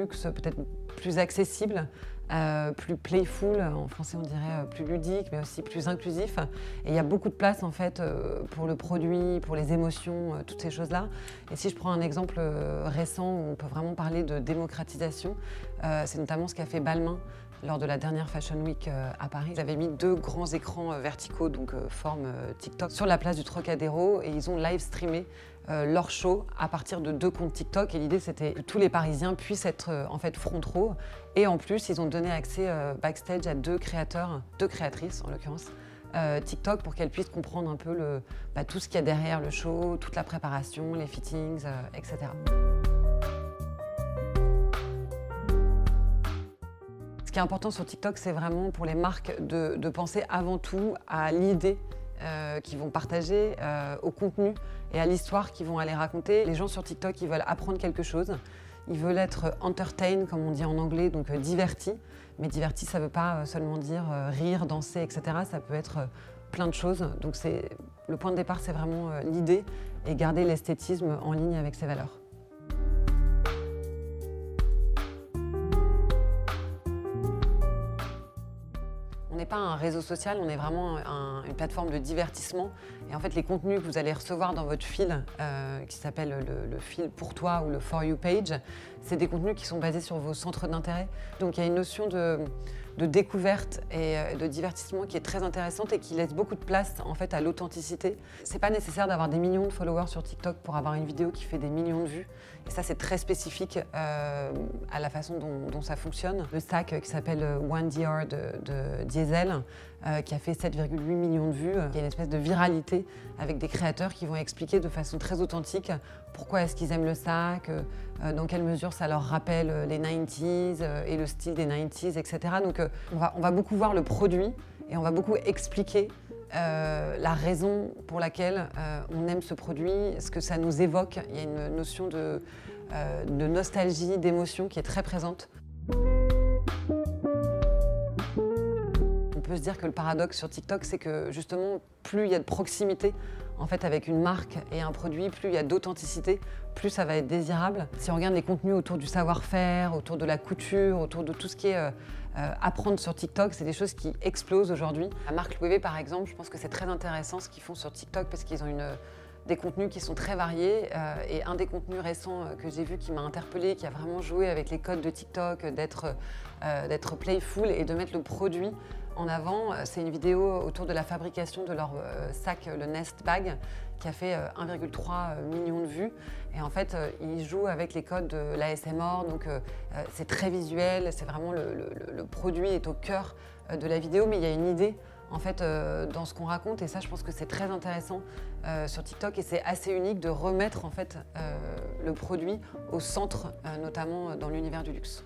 luxe, peut-être plus accessible, plus playful, en français on dirait plus ludique, mais aussi plus inclusif. Et il y a beaucoup de place en fait pour le produit, pour les émotions, toutes ces choses-là. Et si je prends un exemple récent où on peut vraiment parler de démocratisation, c'est notamment ce qu'a fait Balmain lors de la dernière Fashion Week à Paris. Ils avaient mis 2 grands écrans verticaux, donc forme TikTok, sur la place du Trocadéro et ils ont live streamé leur show à partir de 2 comptes TikTok. Et l'idée, c'était que tous les Parisiens puissent être en fait front row. Et en plus, ils ont donné accès backstage à 2 créateurs, 2 créatrices en l'occurrence, TikTok, pour qu'elles puissent comprendre un peu tout ce qu'il y a derrière le show, toute la préparation, les fittings, etc. Ce qui est important sur TikTok, c'est vraiment pour les marques de penser avant tout à l'idée qu'ils vont partager, au contenu et à l'histoire qu'ils vont aller raconter. Les gens sur TikTok, ils veulent apprendre quelque chose, ils veulent être entertained, comme on dit en anglais, donc divertis. Mais divertis, ça ne veut pas seulement dire rire, danser, etc. Ça peut être plein de choses. Donc le point de départ, c'est vraiment l'idée et garder l'esthétisme en ligne avec ses valeurs. On n'est pas un réseau social, on est vraiment une plateforme de divertissement. Et en fait, les contenus que vous allez recevoir dans votre fil, qui s'appelle le fil pour toi ou le For You page, c'est des contenus qui sont basés sur vos centres d'intérêt. Donc il y a une notion de découverte et de divertissement qui est très intéressante et qui laisse beaucoup de place en fait à l'authenticité. C'est pas nécessaire d'avoir des millions de followers sur TikTok pour avoir une vidéo qui fait des millions de vues. Et ça, c'est très spécifique à la façon dont ça fonctionne. Le sac qui s'appelle One Dior de Diesel, qui a fait 7,8 millions de vues. Il y a une espèce de viralité avec des créateurs qui vont expliquer de façon très authentique pourquoi est-ce qu'ils aiment le sac, dans quelle mesure ça leur rappelle les 90s et le style des 90s, etc. Donc on va beaucoup voir le produit et on va beaucoup expliquer la raison pour laquelle on aime ce produit, ce que ça nous évoque. Il y a une notion de nostalgie, d'émotion qui est très présente. On peut se dire que le paradoxe sur TikTok, c'est que justement, plus il y a de proximité en fait, avec une marque et un produit, plus il y a d'authenticité, plus ça va être désirable. Si on regarde les contenus autour du savoir-faire, autour de la couture, autour de tout ce qui est apprendre sur TikTok, c'est des choses qui explosent aujourd'hui. La marque Louis V, par exemple, je pense que c'est très intéressant ce qu'ils font sur TikTok parce qu'ils ont des contenus qui sont très variés. Et un des contenus récents que j'ai vu qui m'a interpellée, qui a vraiment joué avec les codes de TikTok, d'être playful et de mettre le produit en avant, c'est une vidéo autour de la fabrication de leur sac, le Nest Bag, qui a fait 1,3 million de vues. Et en fait, ils jouent avec les codes de l'ASMR, donc c'est très visuel, c'est vraiment le produit est au cœur de la vidéo, mais il y a une idée en fait, dans ce qu'on raconte, et ça, je pense que c'est très intéressant sur TikTok, et c'est assez unique de remettre en fait le produit au centre, notamment dans l'univers du luxe.